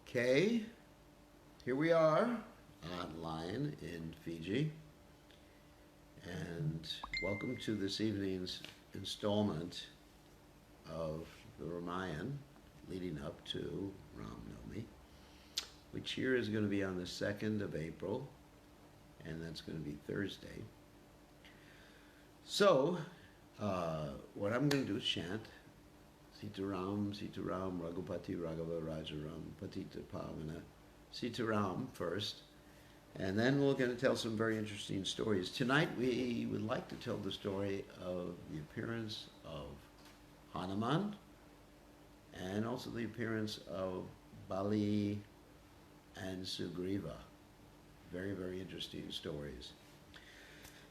Okay, here we are online in Fiji, and welcome to this evening's installment of the Ramayana leading up to Ram Navami, which here is going to be on the 2nd of April, and that's going to be Thursday. So, what I'm going to do is chant Sitaram, Sitaram, Raghupati, Raghava, Rajaram, Patita Pavana, Sitaram first, and then we're going to tell some very interesting stories. Tonight we would like to tell the story of the appearance of Hanuman and also the appearance of Bali and Sugriva. Very, very interesting stories.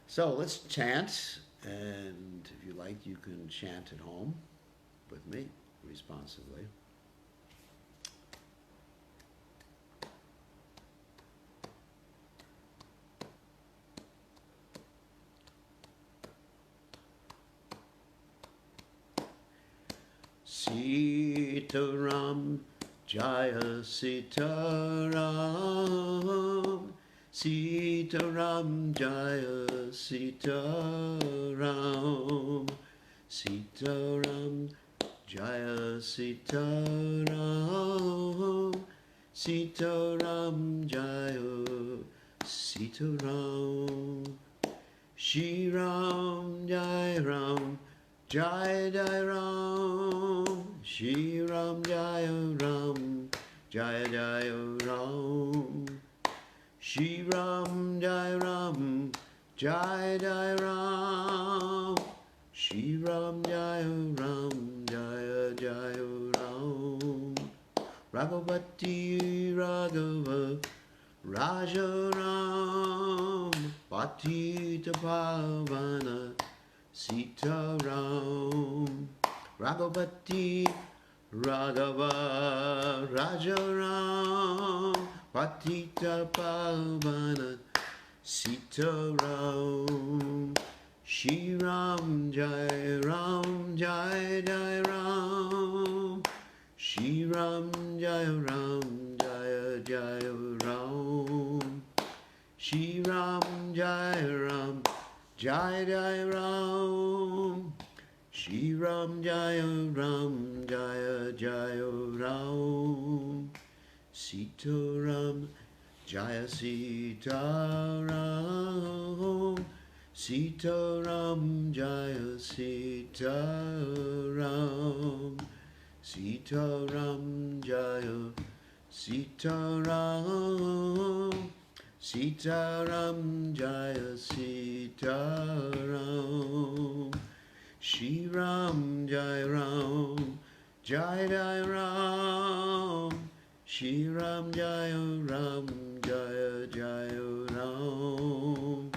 So let's chant, and if you like, you can chant at home with me responsibly. Sitaram, Jaya Sitaram, Sitaram, Jaya Sitaram, Sitaram, Jaya Sitaram, Sitaram, Jaya Sitaram, Shri Ram, Jai Ram, Jai Jai Ram, Shri Ram, Jaya Ram, Jaya Jaya Ram, Shri Ram, Jai Ram, Jai Jai Ram, Shri Ram, Jaya Ram, Jaya Jaya Ram, Raghupati Raghava, Raja Ram, Patita Pavana, Sita Ram, Raghupati Raghava, Raja Ram, Patita Pavana, Sita Ram, Shri Ram, Jai Ram, Jai Jai Ram, Shri Ram, Jai Ram, Jaya Jaya Ram, Shri Ram, Jai Ram, Jai Jai Ram, Shri Ram, Jaya Ram, Jaya Jaya Ram, Sita Ram, Jaya Sita Ram, Sita Ram, Jaya Sita Ram, Sita Ram, Jaya Sita Ram, Sita Ram, Jaya Sita Ram, Shri Ram, Jai Ram, Jai Jai Ram, Shri Ram, Jai Ram, Jaya Jaya Ram,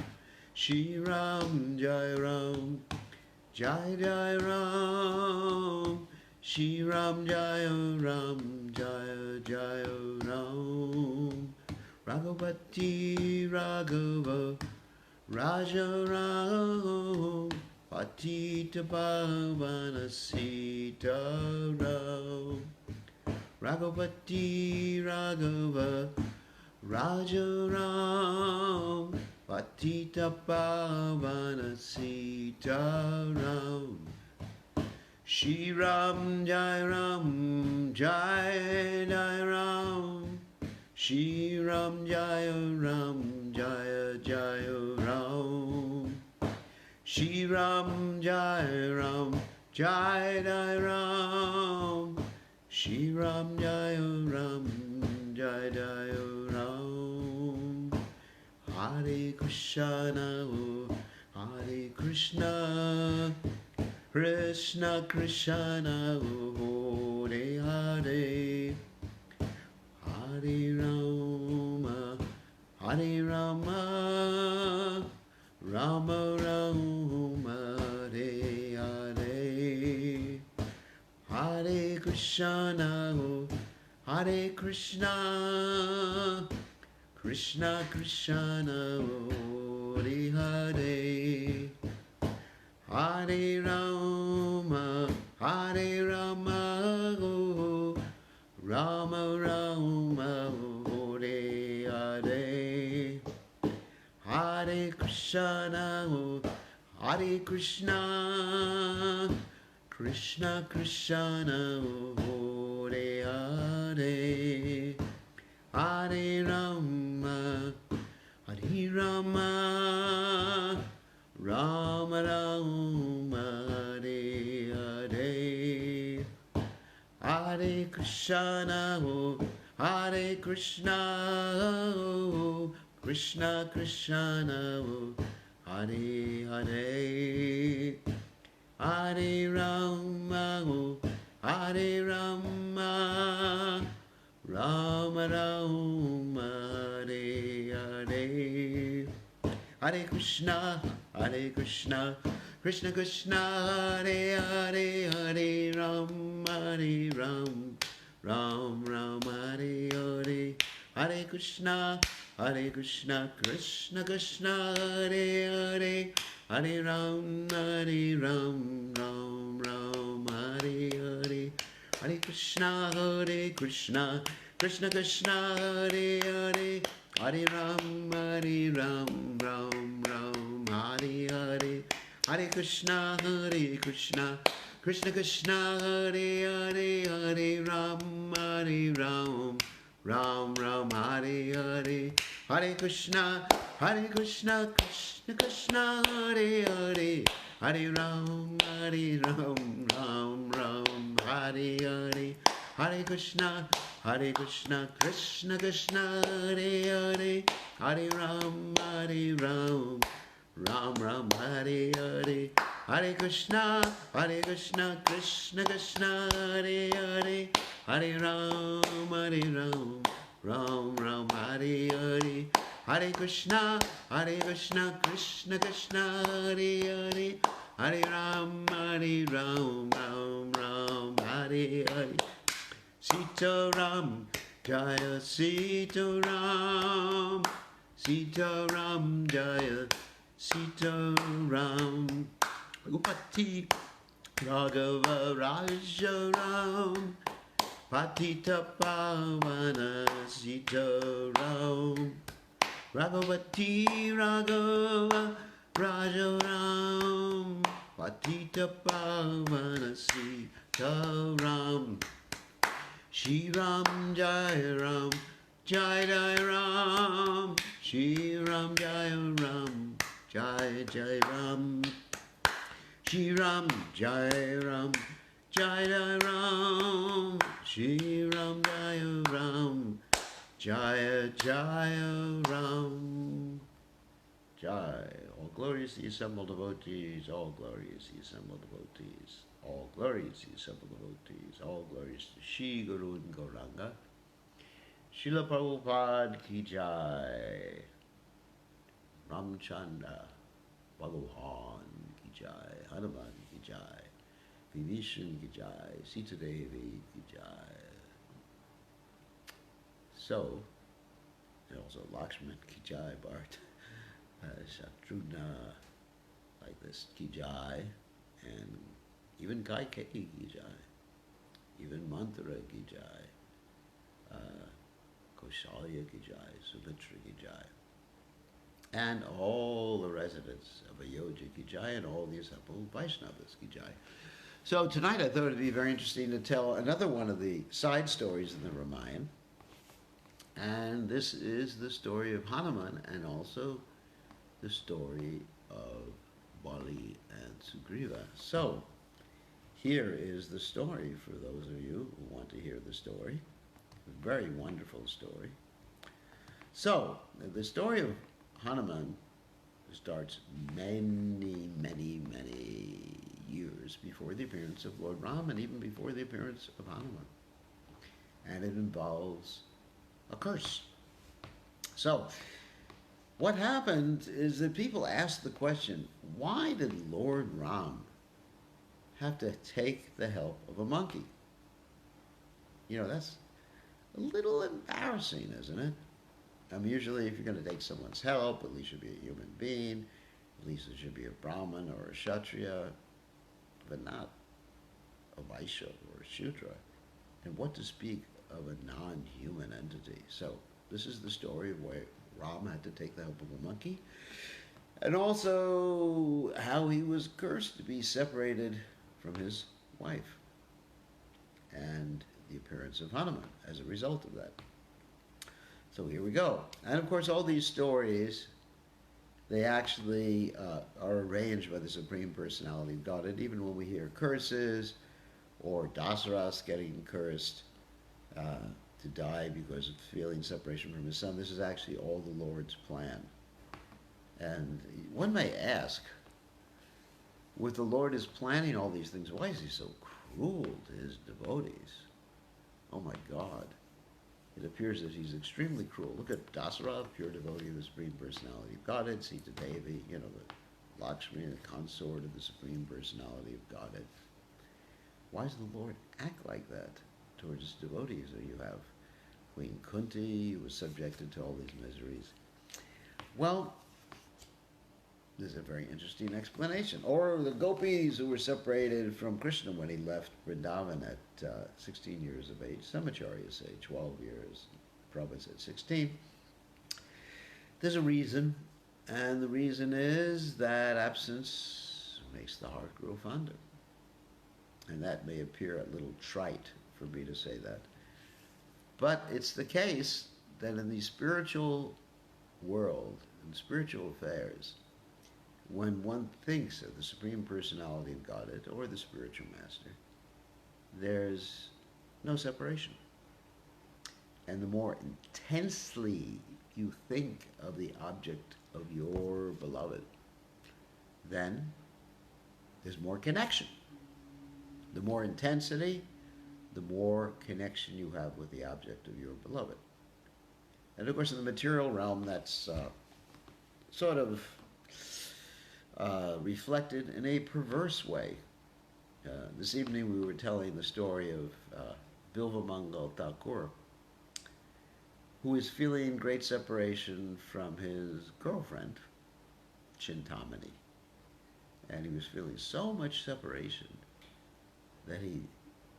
Shri Ram, Jai Ram, Jai Jai Ram, Shri Ram, Jai Ram, Jaya Jaya Ram, Raghupati Raghava, Raja Ram, Patita Pavana, Sita Ram, Raghupati Raghava, Raja Ram, Patita Pavana, Sita Ram, Shri Ram, Jai Ram, Jai Jai Ram, Shri Ram, Jaya Ram, Jaya Jaya Ram, Shri Ram, Jai Ram, Jai Jai Ram, Shri Ram, Jaya Ram, Jai Jaya Ram, Hare Krishna, Hare Krishna, Krishna Krishna, Hare Hare, Hare Rama, Hare Rama, Rama Rama, Hare Hare, Hare Krishna, Hare Krishna, Krishna Krishna, Hare Hare, Hare Rama, Hare Rama, Rama Rama, Hare Krishna, Krishna Krishna, Hare Hare, Hare Rama, Hare Rama, Rama Rama, Hare Hare, Hare Krishna, Hare Krishna, Krishna Krishna, Hare Hare, Hare Rama, Hare Rama, Rama Rama, Hare Hare, Hare Krishna, Krishna Krishna, Hare Hare, Hare Rama, Ram Ram, Hare Hare, Hare Krishna, Krishna Krishna, Hare Hare, Hare Ram, Ram Ram, Hare Hare, Hare Krishna, Krishna Krishna, Hare Hare, Hare Ram, Ram Ram, Hare Hare, Hare Krishna, Krishna Krishna, Hare Hare, Hare Ram, Ram Ram, Hare Hare, Hare Krishna, Krishna Krishna, Hare Hare, Hare Ram, Ram Ram, Hare Hare, Hare Krishna, Krishna Krishna, Hare Hare, Hare Ram, Ram Ram, Hare Hare, Hare Krishna, Krishna Krishna, Hare Hare, Hare Ram, Ram Ram, Hare Hare, Hare Krishna, Krishna Krishna, Hare Hare, Hare Ram, Ram Ram, Hare Hare, Sita Ram, Jaya Sita Ram, Sita Ram, Jaya Sita Ram, Upati Raghava Raja Ram, Patita Pavana Sita Ram, Raghavati Raghava Raja Ram, Patita Pavana Sita Ram, Shri Ram Jai Ram, Jai Jai Ram, Shri Ram Jai Ram, Jai Jai Ram, Shri Ram Jai Ram, Jai Jai Ram, Shri Ram Jai Ram, Jaya Jaya Ram, Jai. All glories to the assembled devotees, all glories to the assembled devotees, all glories to the assembled devotees, all glories to Shri Guru and Gauranga. Srila Prabhupada ki jai, Ramchandra Bhagavan ki jai, Hanuman ki jai, Vibhishan ki jai, Sita Devi ki jai. So, and also Lakshman ki jai, Bharat, Shatrughna, like this ki jai, and even Kaikeyi ki jai, even Manthara ki jai, Kaushalya ki jai, Sumitra ki jai, and all the residents of Ayodhya ki jai, and all the assembled Vaishnavas ki jai. So tonight I thought it would be very interesting to tell another one of the side stories in the Ramayana, and this is the story of Hanuman and also the story of Bali and Sugriva. So here is the story for those of you who want to hear the story. A very wonderful story. So the story of Hanuman starts many years before the appearance of Lord Ram and even before the appearance of Hanuman. And it involves a curse. So what happened is that people asked the question, why did Lord Ram have to take the help of a monkey? You know, that's a little embarrassing, isn't it? Usually if you're going to take someone's help, at least you should be a human being, at least it should be a Brahmin or a Kshatriya, but not a Vaishya or a Shudra. And what to speak of a non-human entity. So this is the story of why Ram had to take the help of a monkey. And also how he was cursed to be separated from his wife, and the appearance of Hanuman as a result of that. So here we go. And of course, all these stories, they actually are arranged by the Supreme Personality of Godhead. Even when we hear curses, or Dasaras getting cursed to die because of feeling separation from his son, this is actually all the Lord's plan. And one may ask, with the Lord is planning all these things, why is he so cruel to his devotees? Oh my God. It appears that he's extremely cruel. Look at Dasara, pure devotee of the Supreme Personality of Godhead, Sita Devi, the Lakshmi, the consort of the Supreme Personality of Godhead. Why does the Lord act like that towards his devotees? So you have Queen Kunti, who was subjected to all these miseries. Well, there's a very interesting explanation. Or the gopis who were separated from Krishna when he left Vrindavan at 16 years of age. Some acharyas say 12 years. Prabhupada said 16. There's a reason, and the reason is that absence makes the heart grow fonder. And that may appear a little trite for me to say that. But it's the case that in the spiritual world, in spiritual affairs, when one thinks of the Supreme Personality of Godhead or the spiritual master, there's no separation. And the more intensely you think of the object of your beloved, then there's more connection. The more intensity, the more connection you have with the object of your beloved. And of course, in the material realm, that's sort of reflected in a perverse way. This evening we were telling the story of Bilvamangal Thakur, who is feeling great separation from his girlfriend, Chintamani. And he was feeling so much separation that he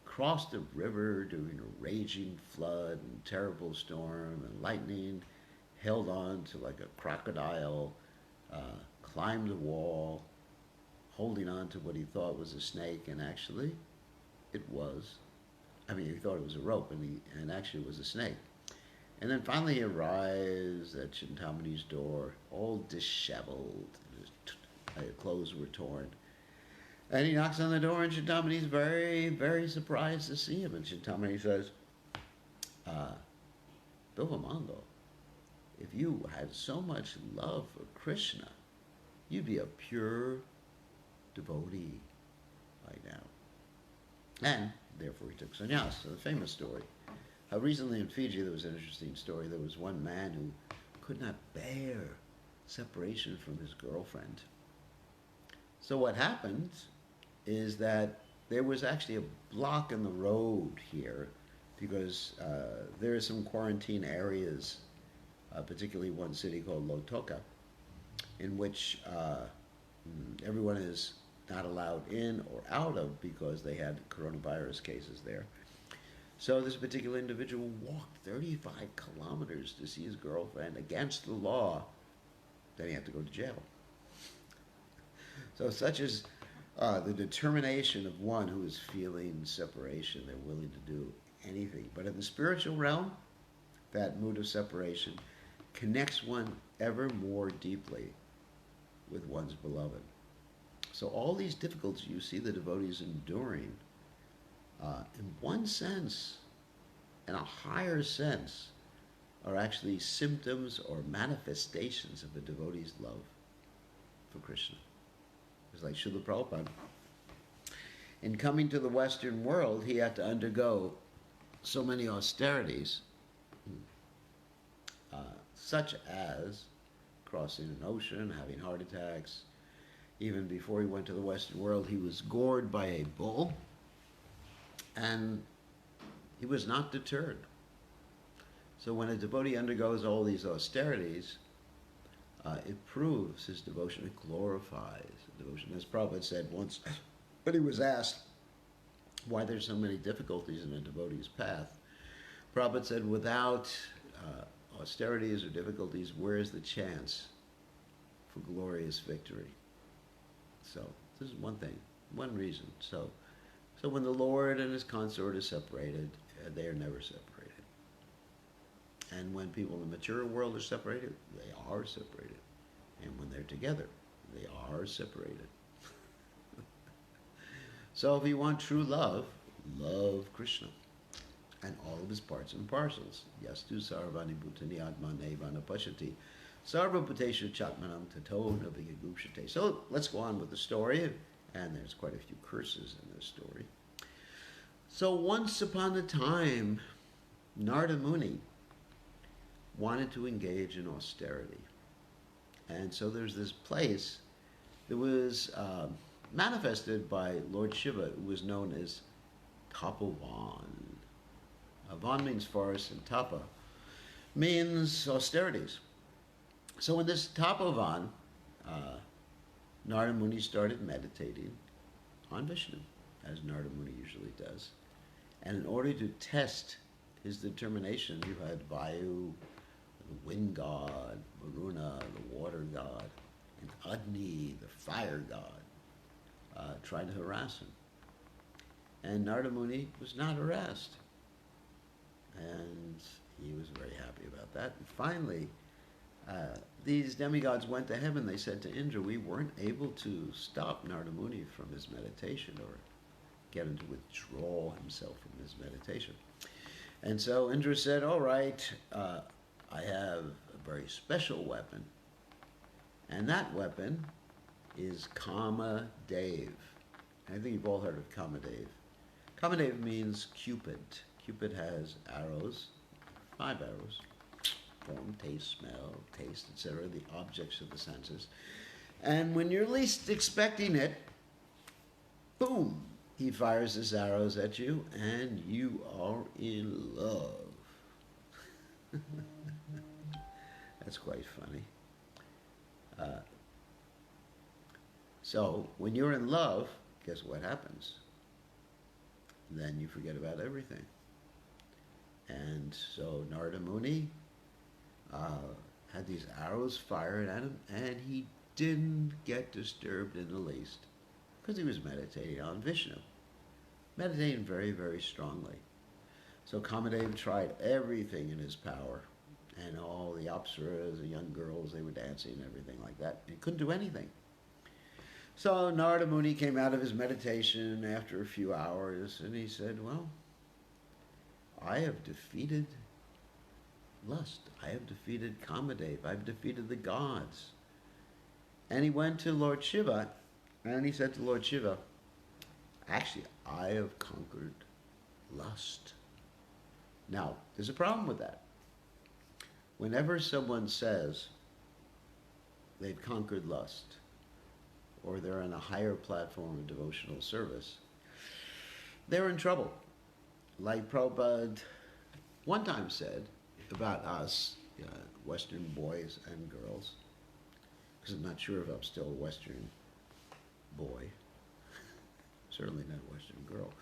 crossed the river during a raging flood and terrible storm and lightning, held on to like a crocodile, climbed the wall, holding on to what he thought was a snake, and actually it was. He thought it was a rope, and actually it was a snake. And then finally he arrives at Chintamani's door, all disheveled, his clothes were torn. And he knocks on the door, and Chintamani's very, very surprised to see him. And Chintamani says, Bilvamangal, if you had so much love for Krishna, you'd be a pure devotee right now. And therefore he took sannyas. So the famous story. Recently in Fiji there was an interesting story. There was one man who could not bear separation from his girlfriend. So what happened is that there was actually a block in the road here because there are some quarantine areas, particularly one city called Lotoka, in which everyone is not allowed in or out of because they had coronavirus cases there. So this particular individual walked 35 kilometers to see his girlfriend against the law. Then he had to go to jail. So such is the determination of one who is feeling separation. They're willing to do anything. But in the spiritual realm, that mood of separation connects one ever more deeply with one's beloved. So all these difficulties you see the devotees enduring, in one sense, in a higher sense, are actually symptoms or manifestations of a devotee's love for Krishna. It's like Srila Prabhupada. In coming to the Western world, he had to undergo so many austerities, such as crossing an ocean, having heart attacks. Even before he went to the Western world, he was gored by a bull, and he was not deterred. So when a devotee undergoes all these austerities, it proves his devotion, it glorifies devotion. As Prabhupada said once, when he was asked why there's so many difficulties in a devotee's path, Prabhupada said, without austerities or difficulties, where is the chance for glorious victory. So this is one thing, one reason. So when the Lord and his consort are separated, they are never separated. And when people in the mature world are separated, they are separated. And when they're together, they are separated. So if you want true love, love Krishna and all of his parts and parcels. Yastu sarvani bhutani atmane vanapashati sarva bhuteshu chatmanam tato navigagupshate. So let's go on with the story. And there's quite a few curses in this story. So once upon a time, Narada Muni wanted to engage in austerity. And so there's this place that was manifested by Lord Shiva, who was known as Tapovan. Van means forest, and tapa means austerities. So in this Tapovan, Narada Muni started meditating on Vishnu, as Narada Muni usually does. And in order to test his determination, you had Vayu, the wind god, Varuna, the water god, and Agni, the fire god, trying to harass him. And Narada Muni was not harassed. And he was very happy about that. And finally, these demigods went to heaven. They said to Indra, we weren't able to stop Narada Muni from his meditation or get him to withdraw himself from his meditation. And so Indra said, all right, I have a very special weapon. And that weapon is Kama Dev. I think you've all heard of Kama Dev. Kama Dev means Cupid. Cupid has arrows, 5 arrows. Form, taste, smell, taste, etc., the objects of the senses. And when you're least expecting it, boom, he fires his arrows at you, and you are in love. That's quite funny. So when you're in love, guess what happens? Then you forget about everything. And so Narada Muni had these arrows fired at him, and he didn't get disturbed in the least because he was meditating on Vishnu, meditating very, very strongly. So Kamadev tried everything in his power, and all the apsaras, the young girls, they were dancing and everything like that. He couldn't do anything. So Narada Muni came out of his meditation after a few hours, and he said, well, I have defeated lust. I have defeated Kamadev. I've defeated the gods. And he went to Lord Shiva, and he said to Lord Shiva, actually, I have conquered lust. Now, there's a problem with that. Whenever someone says they've conquered lust, or they're on a higher platform of devotional service, they're in trouble. Like Prabhupada one time said about us, Western boys and girls, because I'm not sure if I'm still a Western boy, certainly not a Western girl,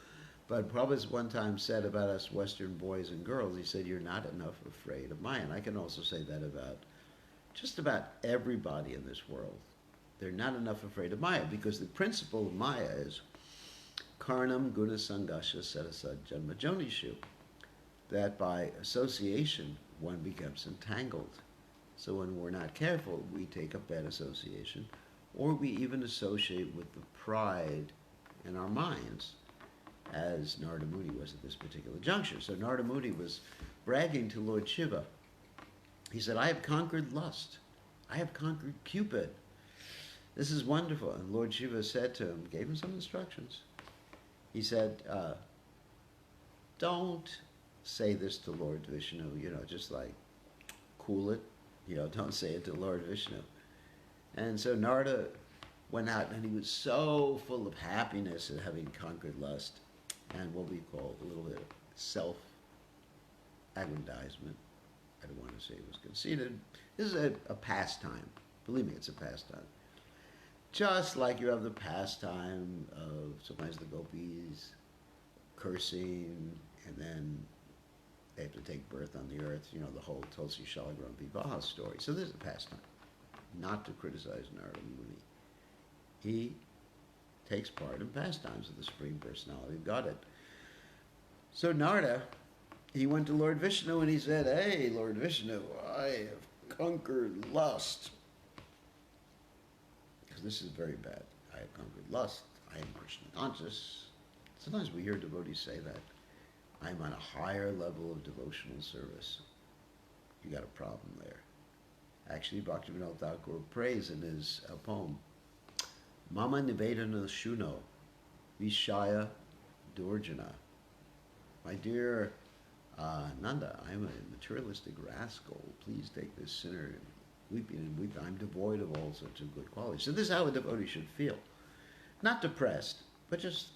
but Prabhupada one time said about us Western boys and girls, he said, you're not enough afraid of Maya. And I can also say that about just about everybody in this world. They're not enough afraid of Maya, because the principle of Maya is Karnam Guna Sangasha Sarasad Janma Jonishu, that by association one becomes entangled. So when we're not careful, we take up bad association, or we even associate with the pride in our minds, as Narada Muni was at this particular juncture. So Narada Muni was bragging to Lord Shiva. He said, I have conquered lust. I have conquered Cupid. This is wonderful. And Lord Shiva said to him, gave him some instructions. He said, don't say this to Lord Vishnu, just like cool it, don't say it to Lord Vishnu. And so Narada went out, and he was so full of happiness at having conquered lust and what we call a little bit of self-aggrandizement. I don't want to say it was conceited. This is a pastime. Believe me, it's a pastime. Just like you have the pastime of sometimes the gopis cursing, and then they have to take birth on the earth, the whole Tulsi Shalagram Vivaha story. So this is a pastime. not to criticize Narada Muni. He takes part in pastimes of the Supreme Personality of Godhead. So Narada, he went to Lord Vishnu and he said, "Hey, Lord Vishnu, I have conquered lust." Because this is very bad. I have conquered lust. I am Krishna conscious. Sometimes we hear devotees say that. I'm on a higher level of devotional service. You got a problem there. Actually, Bhaktivinoda Thakur prays in his poem, Mama Nivedana Shuno, Vishaya Durjana. My dear Nanda, I'm a materialistic rascal. Please take this sinner weeping and weeping. I'm devoid of all sorts of good qualities. So this is how a devotee should feel. Not depressed, but just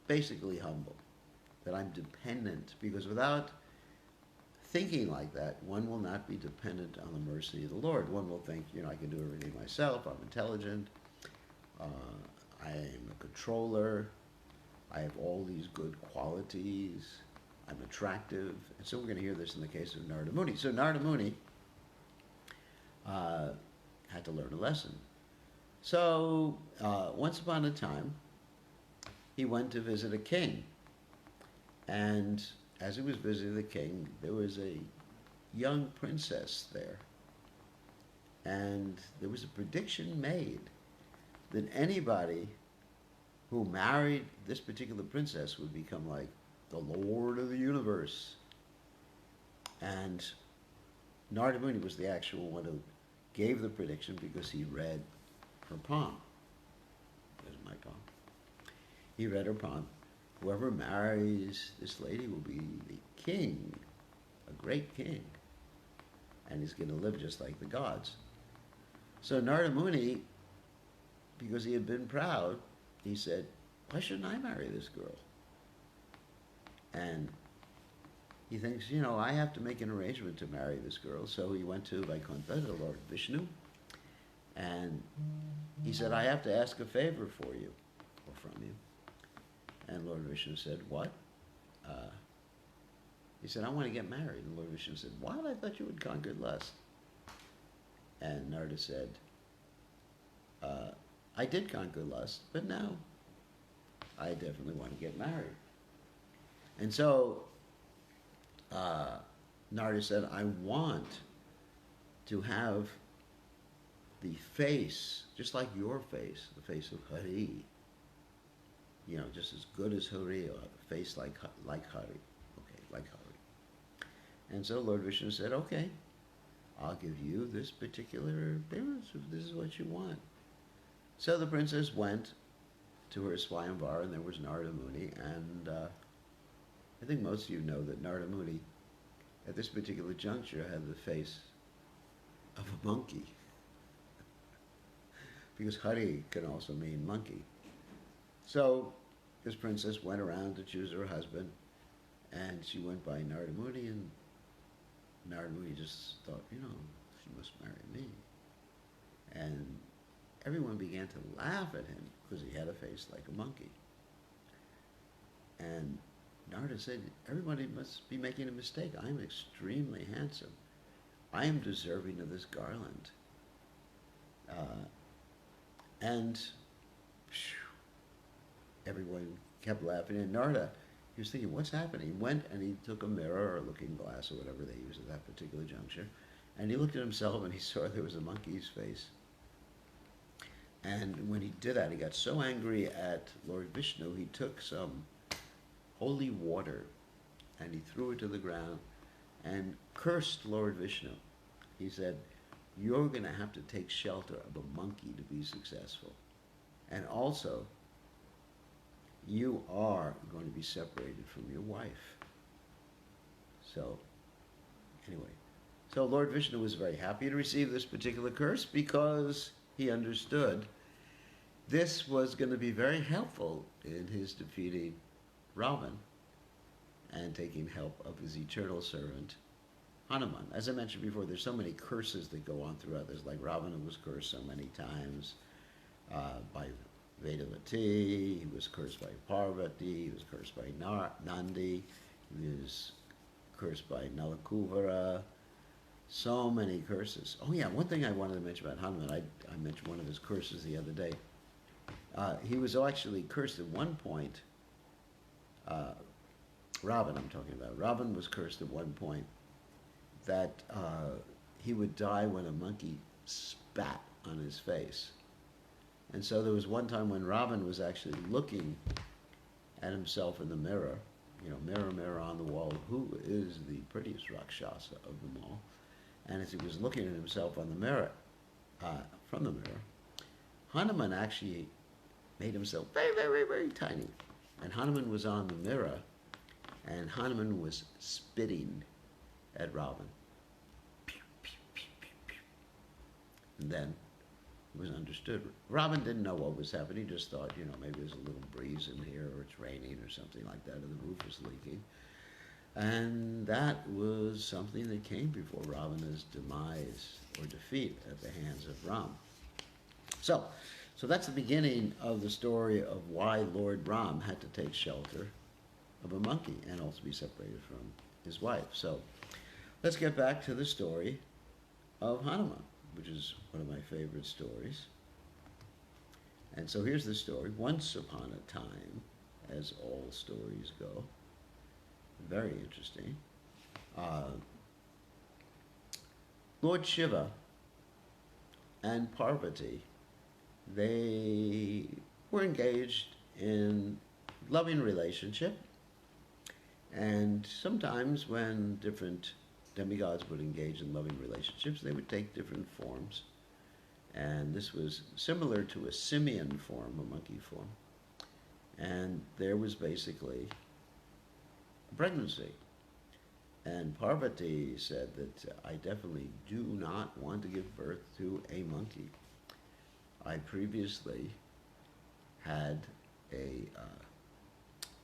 basically humble. That I'm dependent, because without thinking like that, one will not be dependent on the mercy of the Lord. One will think, I can do everything myself, I'm intelligent, I am a controller, I have all these good qualities, I'm attractive. And so we're going to hear this in the case of Narada Muni. So Narada Muni had to learn a lesson. So once upon a time, he went to visit a king. And as he was visiting the king, there was a young princess there. And there was a prediction made that anybody who married this particular princess would become like the Lord of the universe. And Narada Muni was the actual one who gave the prediction because he read her palm. There's my palm. He read her palm. Whoever marries this lady will be the king, a great king, and he's going to live just like the gods. So Narada Muni, because he had been proud, he said, why shouldn't I marry this girl? And he thinks, I have to make an arrangement to marry this girl. So he went to Vaikuntha, the Lord Vishnu, and he said, I have to ask a favor for you, or from you. And Lord Vishnu said, what? He said, I want to get married. And Lord Vishnu said, what? I thought you had conquered lust. And Narada said, I did conquer lust, but now I definitely want to get married. And so Narada said, I want to have the face, just like your face, the face of Hari, just as good as Hari, or a face like Hari. Okay, like Hari. And so Lord Vishnu said, okay, I'll give you this particular appearance if this is what you want. So the princess went to her Swayamvar, and there was Narada Muni, and I think most of you know that Narada Muni, at this particular juncture, had the face of a monkey. Because Hari can also mean monkey. So this princess went around to choose her husband, and she went by Narada Muni, and Narada Muni just thought, she must marry me. And everyone began to laugh at him because he had a face like a monkey. And Narada said, everybody must be making a mistake. I'm extremely handsome. I am deserving of this garland. And everyone kept laughing. And Narada, he was thinking, what's happening? He went and he took a mirror or a looking glass or whatever they use at that particular juncture. And he looked at himself and he saw there was a monkey's face. And when he did that, he got so angry at Lord Vishnu, he took some holy water and he threw it to the ground and cursed Lord Vishnu. He said, you're going to have to take shelter of a monkey to be successful. And also, you are going to be separated from your wife. So, anyway. So Lord Vishnu was very happy to receive this particular curse because he understood this was going to be very helpful in his defeating Ravan and taking help of his eternal servant, Hanuman. As I mentioned before, there's so many curses that go on throughout this, like Ravana was cursed so many times by Vedavati, he was cursed by Parvati, he was cursed by Nandi, he was cursed by Nalakuvara, So many curses. Oh yeah, one thing I wanted to mention about Hanuman, I mentioned one of his curses the other day. He was actually cursed at one point. Uh, Ravan, I'm talking about. Ravan was cursed at one point that he would die when a monkey spat on his face. And so there was one time when Ravan was actually looking at himself in the mirror. You know, mirror, mirror on the wall, who is the prettiest Rakshasa of them all? And as he was looking at himself on the mirror, from the mirror, Hanuman actually made himself very, very, very tiny. And Hanuman was on the mirror, and Hanuman was spitting at Ravan. Pew, pew, pew, pew, pew. And then it was understood. Ravan didn't know what was happening. He just thought, maybe there's a little breeze in here, or it's raining, or something like that, or the roof is leaking. And that was something that came before Ravana's demise or defeat at the hands of Ram. So that's the beginning of the story of why Lord Ram had to take shelter of a monkey and also be separated from his wife. So let's get back to the story of Hanuman, which is one of my favorite stories. And so here's the story. Once upon a time, as all stories go, very interesting, Lord Shiva and Parvati, they were engaged in loving relationship, and sometimes when different demigods would engage in loving relationships, they would take different forms. And this was similar to a simian form, a monkey form. And there was basically a pregnancy. And Parvati said that I definitely do not want to give birth to a monkey. I previously had a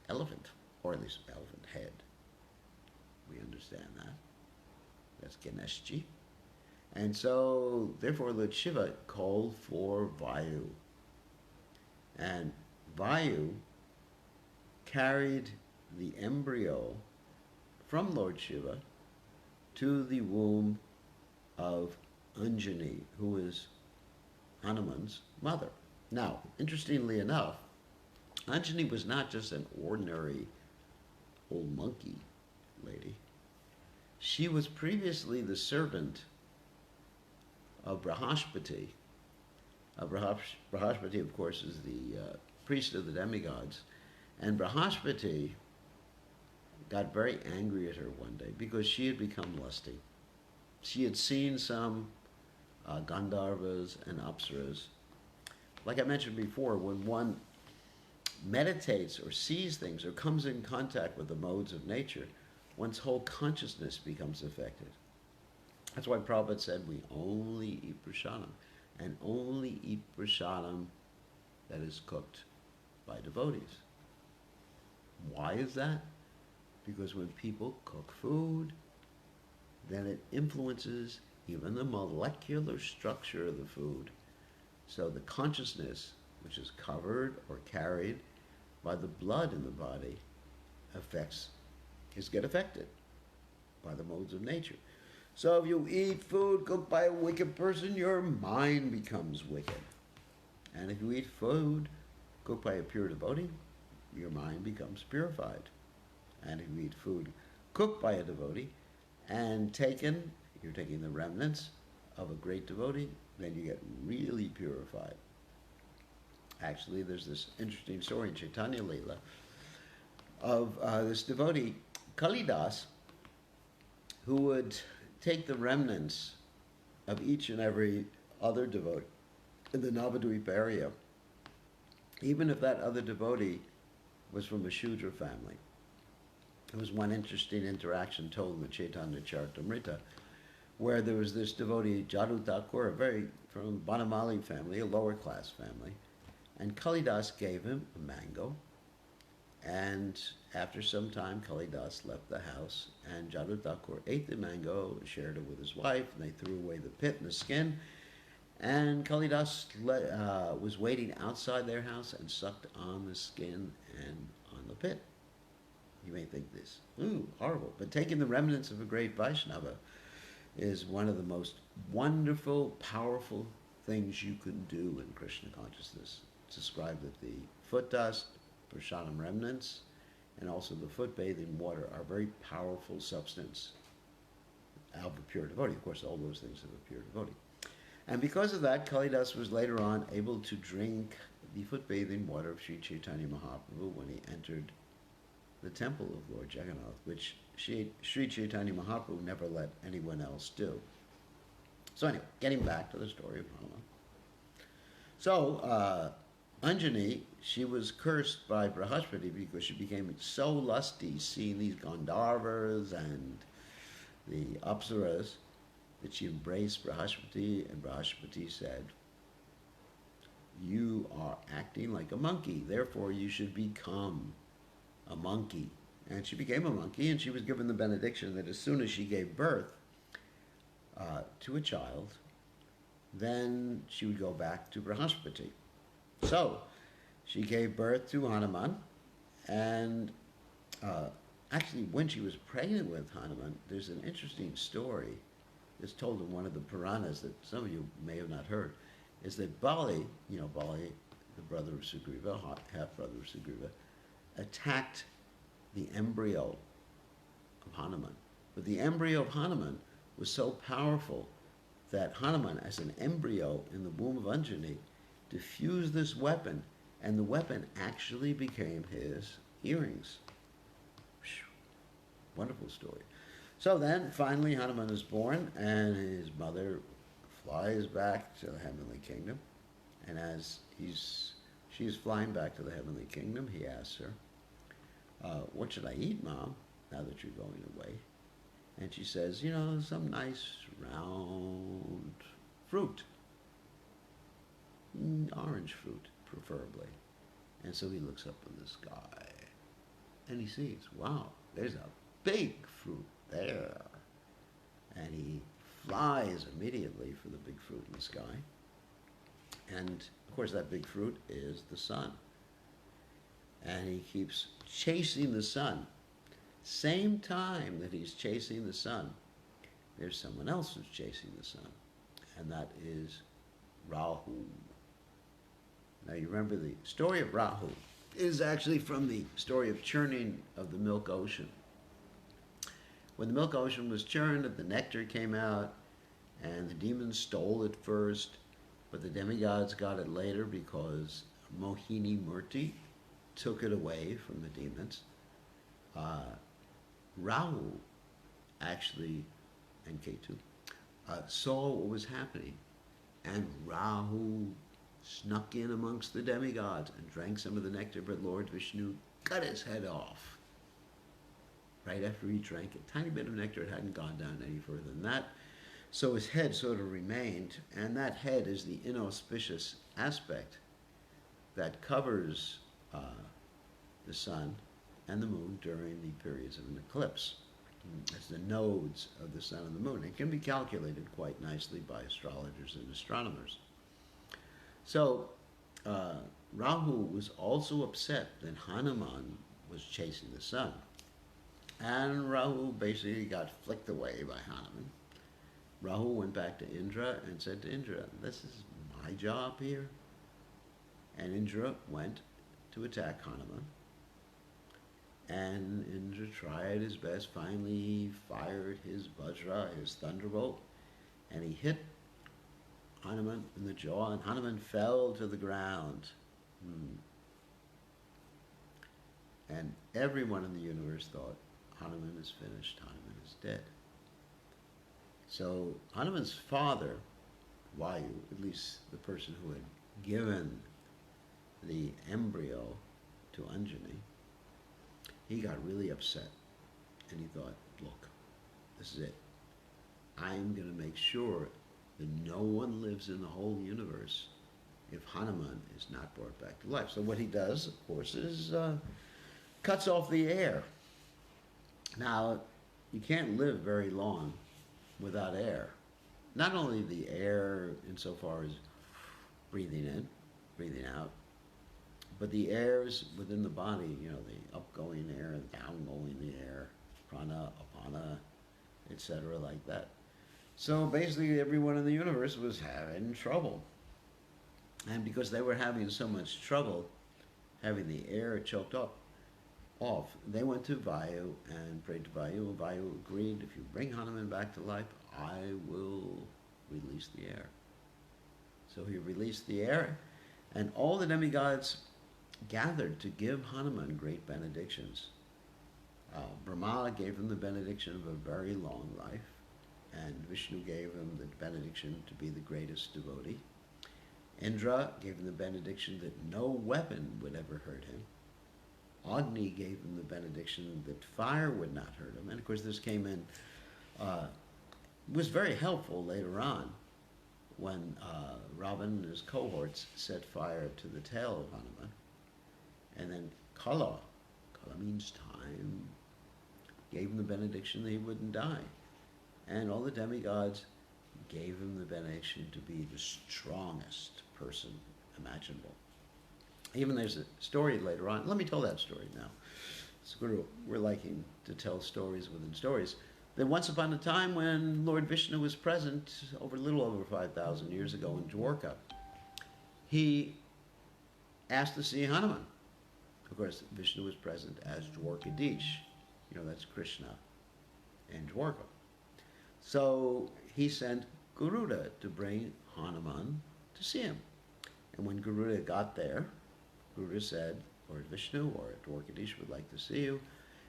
elephant, or at least elephant head. We understand that. That's Ganeshji. And so, therefore, Lord Shiva called for Vayu. And Vayu carried the embryo from Lord Shiva to the womb of Anjani, who is Hanuman's mother. Now, interestingly enough, Anjani was not just an ordinary old monkey lady. She was previously the servant of Brahaspati. Brahaspati, of course, is the priest of the demigods. And Brahaspati got very angry at her one day because she had become lusty. She had seen some Gandharvas and Apsaras. Like I mentioned before, when one meditates or sees things or comes in contact with the modes of nature, one's whole consciousness becomes affected. That's why Prabhupada said we only eat prasadam, and only eat prasadam that is cooked by devotees. Why is that? Because when people cook food, then it influences even the molecular structure of the food. So the consciousness, which is covered or carried by the blood in the body, get affected by the modes of nature. So if you eat food cooked by a wicked person, your mind becomes wicked. And if you eat food cooked by a pure devotee, your mind becomes purified. And if you eat food cooked by a devotee and you're taking the remnants of a great devotee, then you get really purified. Actually, there's this interesting story in Chaitanya Leela of this devotee, Kalidas, who would take the remnants of each and every other devotee in the Navadvip area, even if that other devotee was from a Shudra family. There was one interesting interaction told in the Chaitanya Charitamrita, where there was this devotee, Jadu Thakur, from Banamali family, a lower class family, and Kalidas gave him a mango, and after some time Kalidas left the house, and Jadu Thakur ate the mango, shared it with his wife, and they threw away the pit and the skin, and Kalidas was waiting outside their house and sucked on the skin and on the pit. You may think this, ooh, horrible, but taking the remnants of a great Vaishnava, is one of the most wonderful, powerful things you can do in Krishna consciousness. It's described that the foot dust, prashadam remnants, and also the foot bathing water are very powerful substance of a pure devotee. Of course, all those things of a pure devotee. And because of that, Kalidas was later on able to drink the foot bathing water of Sri Chaitanya Mahaprabhu when he entered the temple of Lord Jagannath, which Sri Chaitanya Mahaprabhu never let anyone else do. So anyway, getting back to the story of Hanuman. So Anjani, she was cursed by Brahaspati because she became so lusty seeing these Gandharvas and the Apsaras that she embraced Brahaspati, and Brahaspati said, "You are acting like a monkey, therefore you should become a monkey." And she became a monkey, and she was given the benediction that as soon as she gave birth to a child, then she would go back to Brahaspati. So she gave birth to Hanuman, and actually when she was pregnant with Hanuman, there's an interesting story that's told in one of the Puranas that some of you may have not heard, is that Bali, Bali, the brother of Sugriva, half-brother of Sugriva, attacked the embryo of Hanuman. But the embryo of Hanuman was so powerful that Hanuman, as an embryo in the womb of Anjani, diffused this weapon, and the weapon actually became his earrings. Wonderful story. So then, finally, Hanuman is born, and his mother flies back to the heavenly kingdom. And as she's flying back to the heavenly kingdom, he asks her, "What should I eat, Mom, now that you're going away?" And she says, "Some nice round fruit, orange fruit, preferably." And so he looks up in the sky, and he sees, wow, there's a big fruit there. And he flies immediately for the big fruit in the sky. And, of course, that big fruit is the sun. And he keeps chasing the sun. Same time that he's chasing the sun, there's someone else who's chasing the sun, and that is Rahu. Now, you remember the story of Rahu is actually from the story of churning of the milk ocean. When the milk ocean was churned, the nectar came out, and the demons stole it first, but the demigods got it later because Mohini Murti took it away from the demons. Rahu actually, and Ketu, saw what was happening, and Rahu snuck in amongst the demigods and drank some of the nectar, but Lord Vishnu cut his head off. Right after he drank a tiny bit of nectar, it hadn't gone down any further than that. So his head sort of remained, and that head is the inauspicious aspect that covers the sun and the moon during the periods of an eclipse. It's the nodes of the sun and the moon. It can be calculated quite nicely by astrologers and astronomers. So Rahu was also upset that Hanuman was chasing the sun. And Rahu basically got flicked away by Hanuman. Rahu went back to Indra and said to Indra, "This is my job here." And Indra went to attack Hanuman. And Indra tried his best. Finally, he fired his Vajra, his thunderbolt, and he hit Hanuman in the jaw, and Hanuman fell to the ground. And everyone in the universe thought, Hanuman is finished, Hanuman is dead. So Hanuman's father, Vayu, at least the person who had given the embryo to Anjani, he got really upset, and he thought, look, this is it. I'm going to make sure that no one lives in the whole universe if Hanuman is not brought back to life. So what he does, of course, is cuts off the air. Now, you can't live very long without air. Not only the air insofar as breathing in, breathing out, but the airs within the body, the upgoing air and downgoing the air, prana, apana, etc., like that. So basically, everyone in the universe was having trouble. And because they were having so much trouble having the air choked up off, they went to Vayu and prayed to Vayu, and Vayu agreed, if you bring Hanuman back to life, I will release the air. So he released the air, and all the demigods gathered to give Hanuman great benedictions. Brahma gave him the benediction of a very long life, and Vishnu gave him the benediction to be the greatest devotee. Indra gave him the benediction that no weapon would ever hurt him. Agni gave him the benediction that fire would not hurt him. And of course, this came in, was very helpful later on when Ravan and his cohorts set fire to the tail of Hanuman. And then Kala means time, gave him the benediction that he wouldn't die. And all the demigods gave him the benediction to be the strongest person imaginable. Even there's a story later on. Let me tell that story now. We're liking to tell stories within stories. That once upon a time when Lord Vishnu was present, a little over 5,000 years ago in Dwarka, he asked to see Hanuman. Of course, Vishnu was present as Dwarkadish. That's Krishna in Dwarka. So he sent Garuda to bring Hanuman to see him. And when Garuda got there, Garuda said, Lord Vishnu or Dwarkadish would like to see you.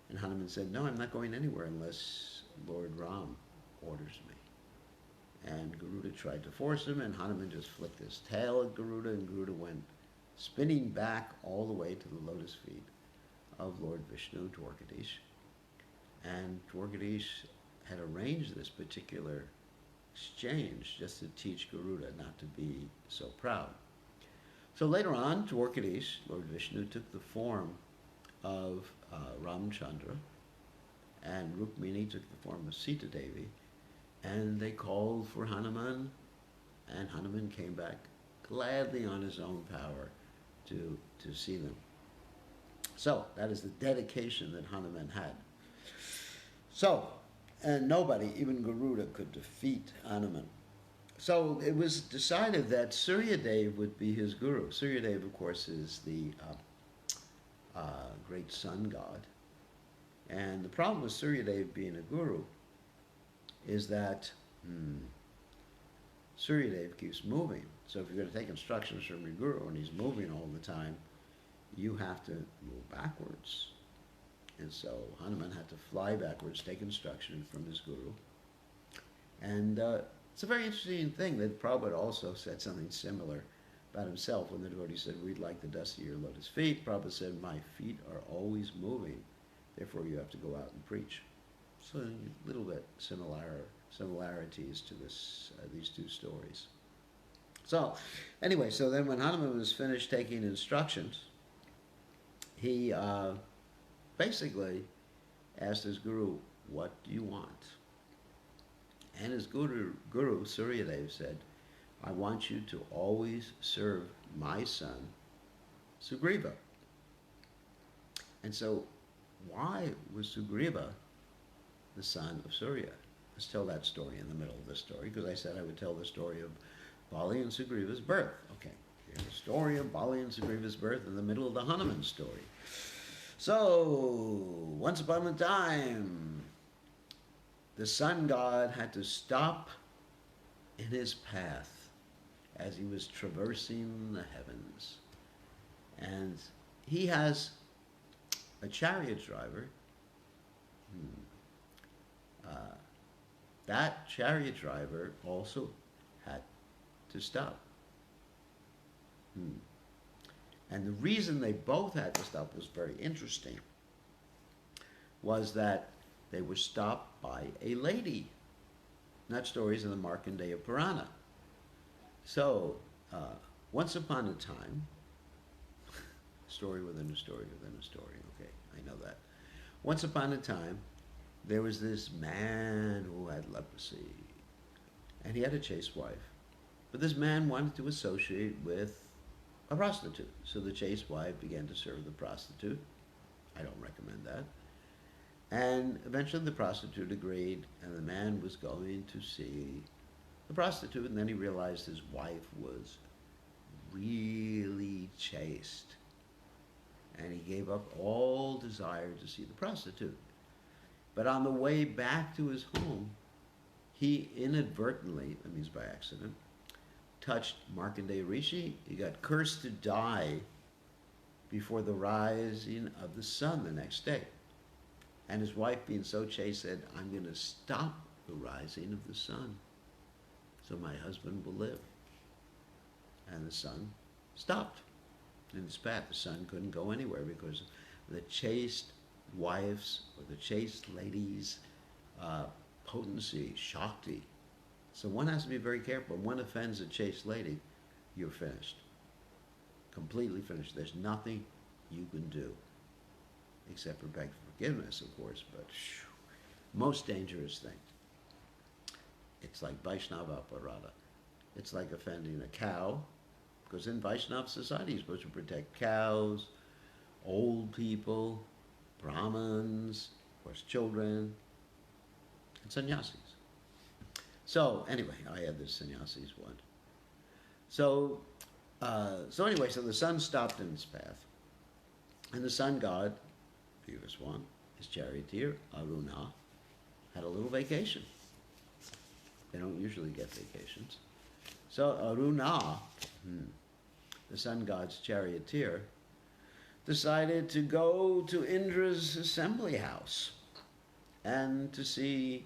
And Hanuman said, no, I'm not going anywhere unless Lord Ram orders me. And Garuda tried to force him, and Hanuman just flicked his tail at Garuda, and Garuda went spinning back all the way to the lotus feet of Lord Vishnu, Dwarkadish. And Dwarkadish had arranged this particular exchange just to teach Garuda not to be so proud. So later on, Dwarkadish, Lord Vishnu, took the form of Ramchandra, and Rukmini took the form of Sita Devi, and they called for Hanuman, and Hanuman came back gladly on his own power to see them. So that is the dedication that Hanuman had. So, and nobody, even Garuda, could defeat Hanuman. So it was decided that Suryadev would be his guru. Suryadev, of course, is the great sun god. And the problem with Suryadev being a guru is that Suryadev keeps moving. So if you're going to take instructions from your guru and he's moving all the time, you have to move backwards. And so Hanuman had to fly backwards, take instruction from his guru. And it's a very interesting thing that Prabhupada also said something similar about himself when the devotee said, we'd like the dust of your lotus feet. Prabhupada said, my feet are always moving, therefore you have to go out and preach. So a little bit similarities to these two stories. So anyway, so then when Hanuman was finished taking instructions, he basically asked his guru, what do you want? And his guru Suryadev said, I want you to always serve my son, Sugriva. And so why was Sugriva the son of Surya? Let's tell that story in the middle of this story, because I said I would tell the story of Bali and Sugriva's birth. Okay, here's the story of Bali and Sugriva's birth in the middle of the Hanuman story. So, once upon a time, the sun god had to stop in his path as he was traversing the heavens. And he has a chariot driver. That chariot driver also had to stop. And the reason they both had to stop was very interesting, was that they were stopped by a lady. And that story is in the Markandeya Purana. So, once upon a time, story within a story within a story, okay, I know that. Once upon a time, there was this man who had leprosy, and he had a chaste wife. But this man wanted to associate with a prostitute. So the chaste wife began to serve the prostitute. I don't recommend that. And eventually the prostitute agreed, and the man was going to see the prostitute, and then he realized his wife was really chaste. And he gave up all desire to see the prostitute. But on the way back to his home, he inadvertently, that means by accident, touched Markandeya Rishi. He got cursed to die before the rising of the sun the next day. And his wife, being so chaste, said, I'm going to stop the rising of the sun so my husband will live. And the sun stopped in its path. The sun couldn't go anywhere because the chaste wife's or the chaste lady's potency, shakti. So one has to be very careful. When one offends a chaste lady, you're finished. Completely finished. There's nothing you can do except for beg forgiveness, of course, but most dangerous thing. It's like Vaishnava Aparada. It's like offending a cow, because in Vaishnava society you're supposed to protect cows, old people, Brahmins, of course children, and sannyasis. So anyway, I had this sannyasis one. So anyway, so the sun stopped in its path, and the sun god, previous one, his charioteer, Aruna, had a little vacation. They don't usually get vacations. So Aruna, the sun god's charioteer, decided to go to Indra's assembly house and to see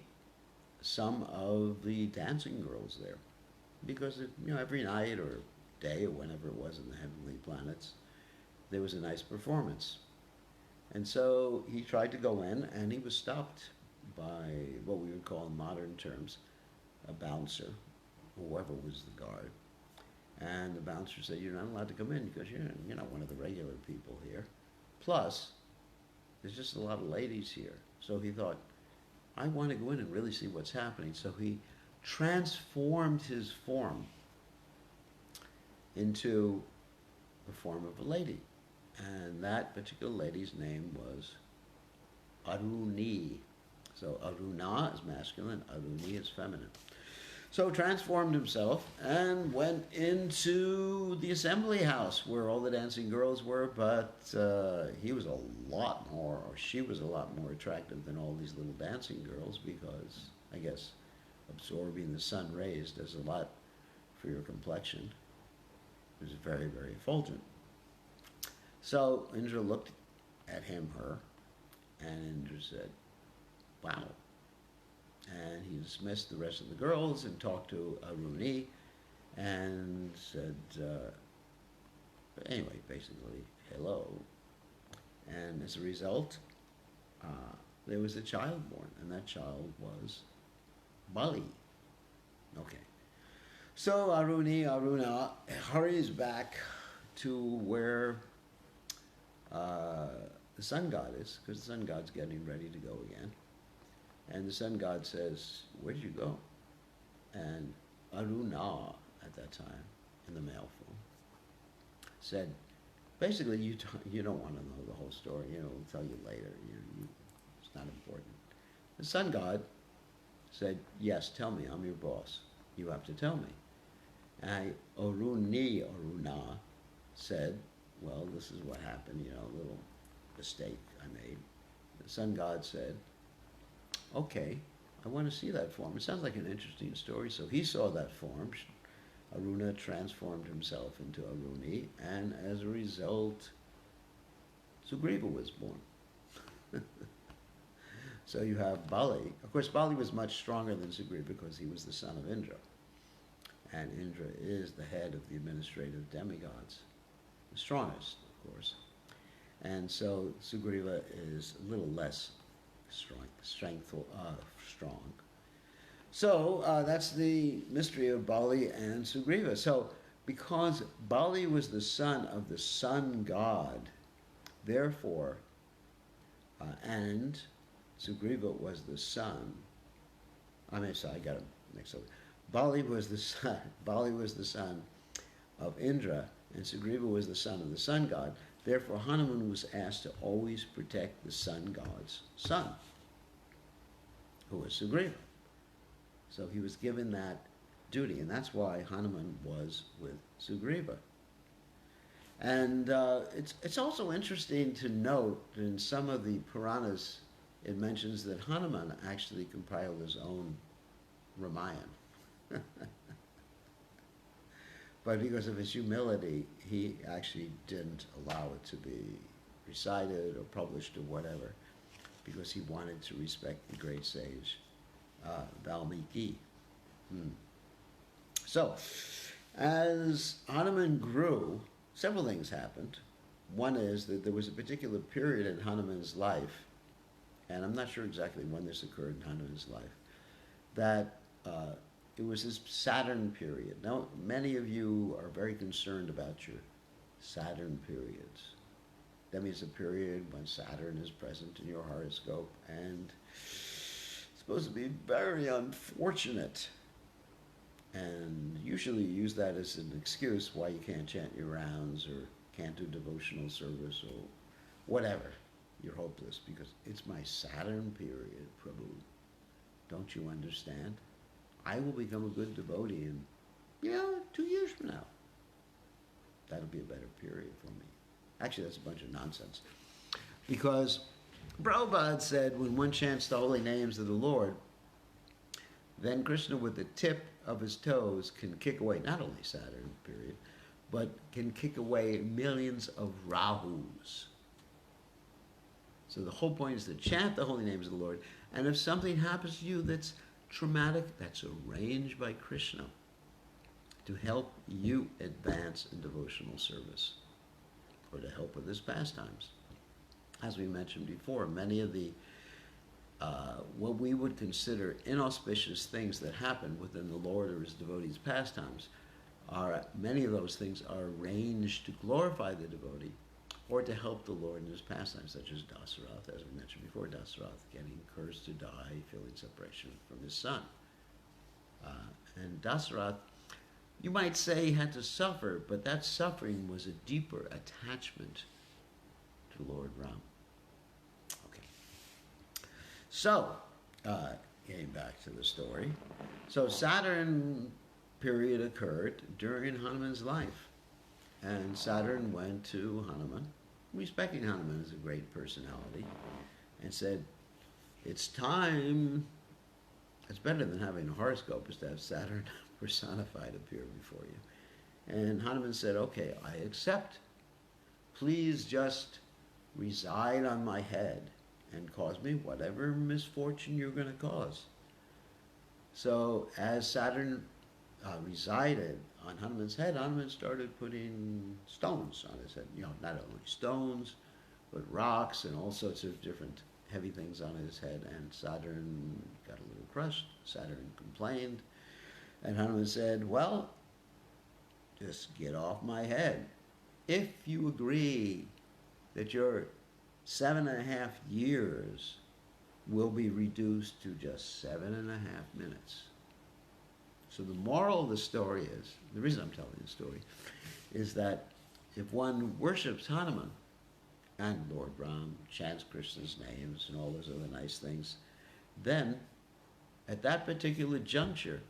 some of the dancing girls there. Because every night or day or whenever it was in the heavenly planets, there was a nice performance. And so he tried to go in, and he was stopped by what we would call in modern terms a bouncer, whoever was the guard. And the bouncer said, you're not allowed to come in because you're not one of the regular people here. Plus, there's just a lot of ladies here. So he thought, I want to go in and really see what's happening. So he transformed his form into the form of a lady. And that particular lady's name was Aruni. So Aruna is masculine, Aruni is feminine. So transformed himself and went into the assembly house where all the dancing girls were, but he was a lot more, or she was a lot more attractive than all these little dancing girls because, I guess, absorbing the sun rays does a lot for your complexion. It was very, very effulgent. So Indra looked at him, her, and Indra said, wow. And he dismissed the rest of the girls and talked to Aruni and said, anyway, basically, hello. And as a result, there was a child born, and that child was Bali. Okay. So Aruna hurries back to where the sun god is, because the sun god's getting ready to go again. And the sun god says, where did you go? And Aruna, at that time, in the male form, said, basically, you don't want to know the whole story. We'll tell you later. It's not important. The sun god said, yes, tell me. I'm your boss. You have to tell me. And Aruna said, well, this is what happened, a little mistake I made. The sun god said, okay, I want to see that form. It sounds like an interesting story. So he saw that form. Aruna transformed himself into Aruni, and as a result, Sugriva was born. So you have Bali. Of course, Bali was much stronger than Sugriva because he was the son of Indra. And Indra is the head of the administrative demigods. The strongest, of course. And so Sugriva is a little less strong. So that's the mystery of Bali and Sugriva. So because Bali was the son of the sun god, therefore, and Sugriva was the son. I got to mix up. Bali was the son of Indra, and Sugriva was the son of the sun god. Therefore, Hanuman was asked to always protect the sun god's son. who was Sugriva. So he was given that duty, and that's why Hanuman was with Sugriva. And it's also interesting to note that in some of the Puranas, it mentions that Hanuman actually compiled his own Ramayana. But because of his humility, he actually didn't allow it to be recited or published or whatever, because he wanted to respect the great sage Valmiki. So, as Hanuman grew, several things happened. One is that there was a particular period in Hanuman's life, and I'm not sure exactly when this occurred in Hanuman's life, that it was his Saturn period. Now, many of you are very concerned about your Saturn periods. That means a period when Saturn is present in your horoscope, and it's supposed to be very unfortunate. And usually you use that as an excuse why you can't chant your rounds or can't do devotional service or whatever. You're hopeless because it's my Saturn period, Prabhu. Don't you understand? I will become a good devotee in, 2 years from now. That'll be a better period for me. Actually, that's a bunch of nonsense. Because Prabhupada said when one chants the holy names of the Lord, then Krishna with the tip of his toes can kick away not only Saturn period, but can kick away millions of Rahus. So the whole point is to chant the holy names of the Lord, and if something happens to you that's traumatic, that's arranged by Krishna to help you advance in devotional service or to help with his pastimes. As we mentioned before, many of the what we would consider inauspicious things that happen within the Lord or his devotees' pastimes many of those things are arranged to glorify the devotee or to help the Lord in his pastimes, such as Dasarath, as we mentioned before, Dasarath getting cursed to die, feeling separation from his son. And Dasarath, you might say, had to suffer, but that suffering was a deeper attachment to Lord Ram. Okay. So, getting back to the story. So Saturn period occurred during Hanuman's life. And Saturn went to Hanuman, respecting Hanuman as a great personality, and said, it's time. It's better than having a horoscope is to have Saturn personified appear before you. And Hanuman said, okay, I accept. Please just reside on my head and cause me whatever misfortune you're going to cause. So as Saturn resided on Hanuman's head, Hanuman started putting stones on his head. Not only stones, but rocks and all sorts of different heavy things on his head. And Saturn got a little crushed. Saturn complained. And Hanuman said, well, just get off my head. If you agree that your 7.5 years will be reduced to just 7.5 minutes. So the moral of the story is, the reason I'm telling the story, is that if one worships Hanuman and Lord Ram, chants Krishna's names and all those other nice things, then at that particular juncture,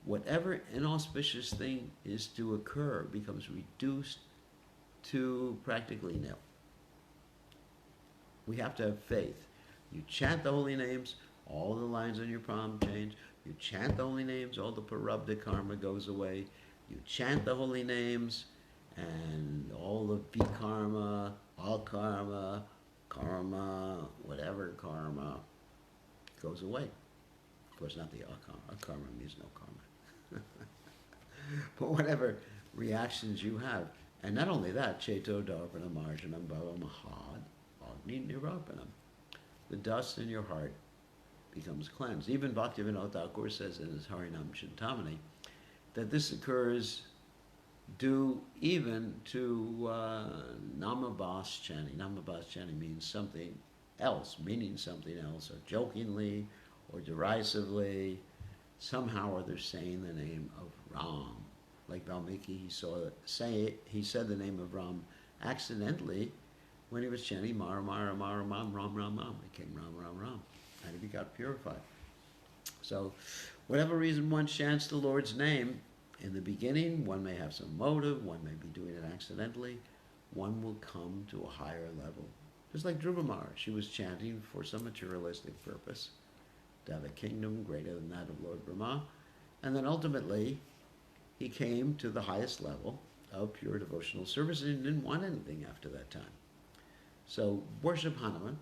whatever inauspicious thing is to occur becomes reduced to practically nil. We have to have faith. You chant the holy names, all the lines on your palm change. You chant the holy names, all the parabdha karma goes away. You chant the holy names, and all the vikarma, akarma, karma, whatever karma, goes away. Of course, not the akarma. Akarma means no karma. But whatever reactions you have. And not only that, Cheto Darpana Marjanam Bhava Mahad Agni Nirvarpanam. The dust in your heart becomes cleansed. Even Bhaktivinoda Thakur says in his Harinam Chintamani that this occurs due even to Namabhas chanting. Namabhas chanting means something else, meaning something else, or jokingly or derisively, somehow or other saying the name of Ram. Like Valmiki, he said the name of Ram accidentally when he was chanting Mara Mara Mara Ram Ram Ram Ram. It came Ram Ram Ram, and he got purified. So, whatever reason one chants the Lord's name, in the beginning, one may have some motive, one may be doing it accidentally, one will come to a higher level. Just like Drupamara, she was chanting for some materialistic purpose, to have a kingdom greater than that of Lord Brahma, and then ultimately he came to the highest level of pure devotional service and didn't want anything after that time. So worship Hanuman.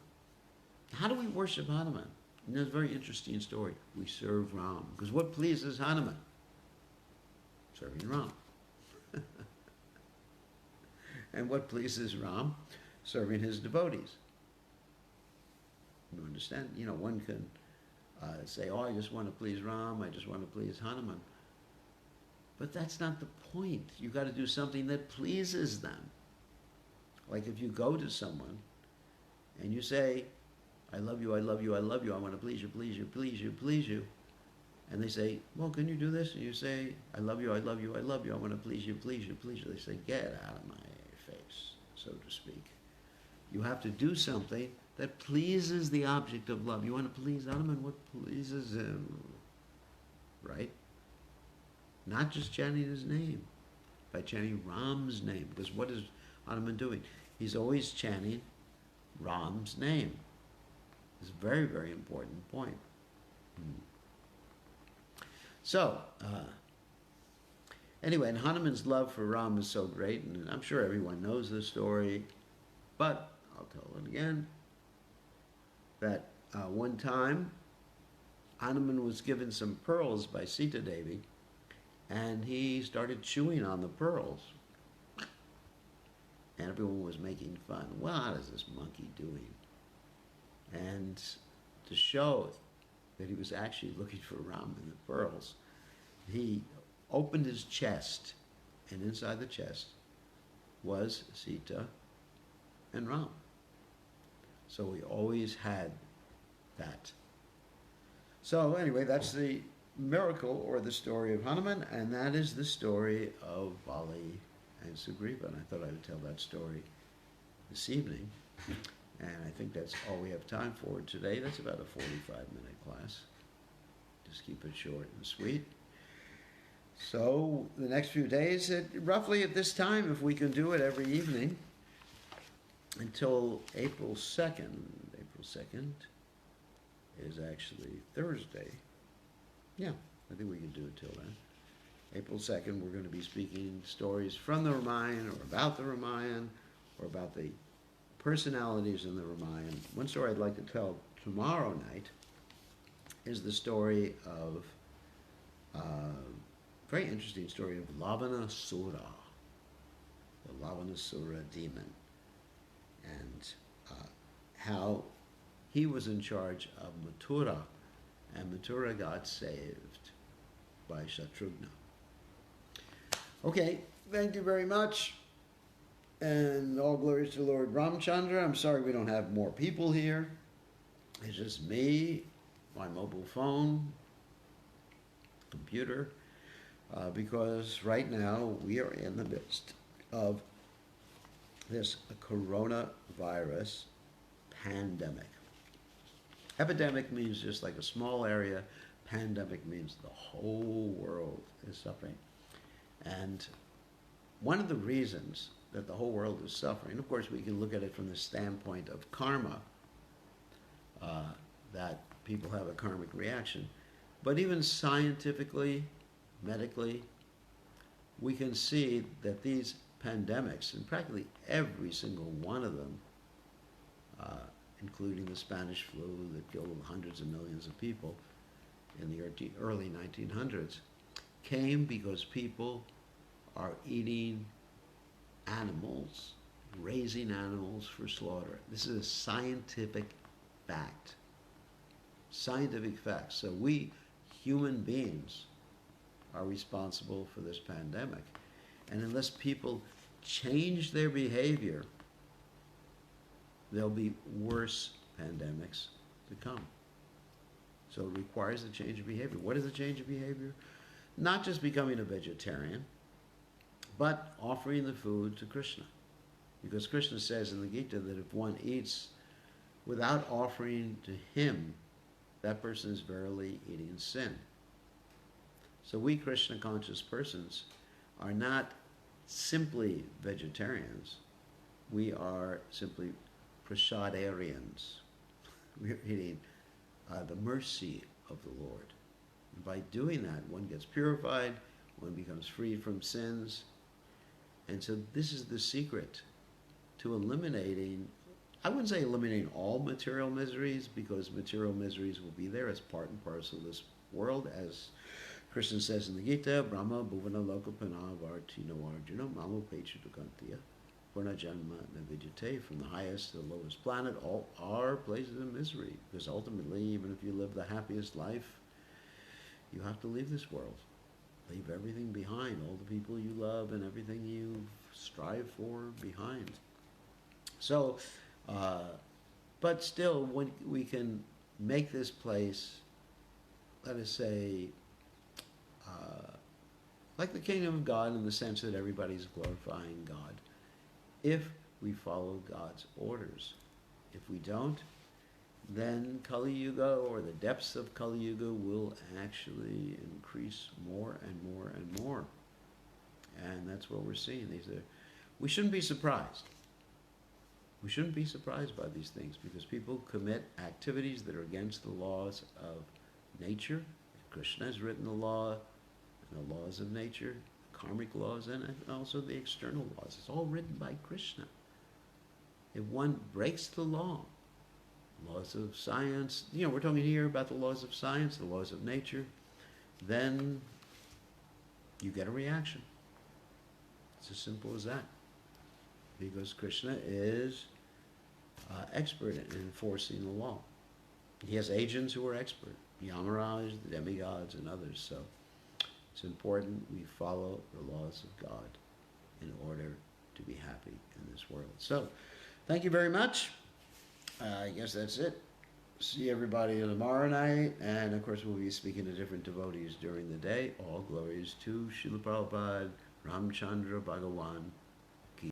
How do we worship Hanuman? And there's a very interesting story. We serve Ram. Because what pleases Hanuman? Serving Ram. And what pleases Ram? Serving his devotees. You understand? You know, one can say, oh, I just want to please Ram, I just want to please Hanuman. But that's not the point. You've got to do something that pleases them. Like if you go to someone and you say, I love you, I love you, I love you, I want to please you, please you, please you, please you. And they say, well, can you do this? And you say, I love you, I love you, I love you, I want to please you, please you, please you. They say, get out of my face, so to speak. You have to do something that pleases the object of love. You want to please Hanuman, what pleases him? Right? Not just chanting his name, by chanting Ram's name. Because what is Hanuman doing? He's always chanting Ram's name. It's a very, very important point. So, anyway, and Hanuman's love for Ram is so great, and I'm sure everyone knows this story, but I'll tell it again, that one time Hanuman was given some pearls by Sita Devi, and he started chewing on the pearls. And everyone was making fun. What is this monkey doing? And to show that he was actually looking for Ram in the pearls, he opened his chest, and inside the chest was Sita and Ram. So we always had that. So anyway, that's the miracle or the story of Hanuman, and that is the story of Bali and Sugriva. And I thought I would tell that story this evening. And I think that's all we have time for today. That's about a 45-minute class. Just keep it short and sweet. So the next few days, roughly at this time, if we can do it every evening, until April 2nd. April 2nd is actually Thursday. Yeah, I think we can do it till then. April 2nd, we're going to be speaking stories from the Ramayana, or about the Ramayana, or about the personalities in the Ramayana. One story I'd like to tell tomorrow night is the story of a very interesting story of Lavanasura, the Lavanasura demon, and how he was in charge of Mathura, and Mathura got saved by Shatrughna. Okay, thank you very much. And all glories to Lord Ramchandra. I'm sorry we don't have more people here. It's just me, my mobile phone, computer, because right now we are in the midst of this coronavirus pandemic. Epidemic means just like a small area. Pandemic means the whole world is suffering. And one of the reasons that the whole world is suffering, of course we can look at it from the standpoint of karma, that people have a karmic reaction. But even scientifically, medically, we can see that these pandemics, and practically every single one of them, including the Spanish flu that killed hundreds of millions of people in the early 1900s, came because people are eating animals, raising animals for slaughter. This is a scientific fact. Scientific fact. So we, human beings, are responsible for this pandemic. And unless people change their behavior, there'll be worse pandemics to come. So it requires a change of behavior. What is a change of behavior? Not just becoming a vegetarian, but offering the food to Krishna. Because Krishna says in the Gita that if one eats without offering to him that person is verily eating sin. So we Krishna conscious persons are not simply vegetarians. We are simply prasadarians. We're eating the mercy of the Lord. And by doing that, one gets purified, one becomes free from sins. And so this is the secret to eliminating, I wouldn't say eliminating all material miseries, because material miseries will be there as part and parcel of this world, as Krishna says in the Gita, Brahma bhuvana lokapana vartino arjuna mamu pechutukantiya purna janma navidjate, from the highest to the lowest planet, all are places of misery, because ultimately, even if you live the happiest life, you have to leave this world. Leave everything behind, all the people you love and everything you strive for behind. So, but still, when we can make this place, let us say, like the kingdom of God, in the sense that everybody's glorifying God, if we follow God's orders. If we don't, then Kali Yuga, or the depths of Kali Yuga, will actually increase more and more and more. And that's what we're seeing. We shouldn't be surprised. We shouldn't be surprised by these things, because people commit activities that are against the laws of nature. Krishna has written the law, and the laws of nature, karmic laws, and also the external laws. It's all written by Krishna. If one breaks the laws of science, we're talking here about the laws of science, the laws of nature, then you get a reaction. It's as simple as that. Because Krishna is expert in enforcing the law. He has agents who are expert, Yamaraj, the demigods, and others. So it's important we follow the laws of God in order to be happy in this world. So, thank you very much. I guess that's it. See everybody tomorrow night, and of course we'll be speaking to different devotees during the day. All glories to Srila Prabhupada, Ramchandra Bhagawan,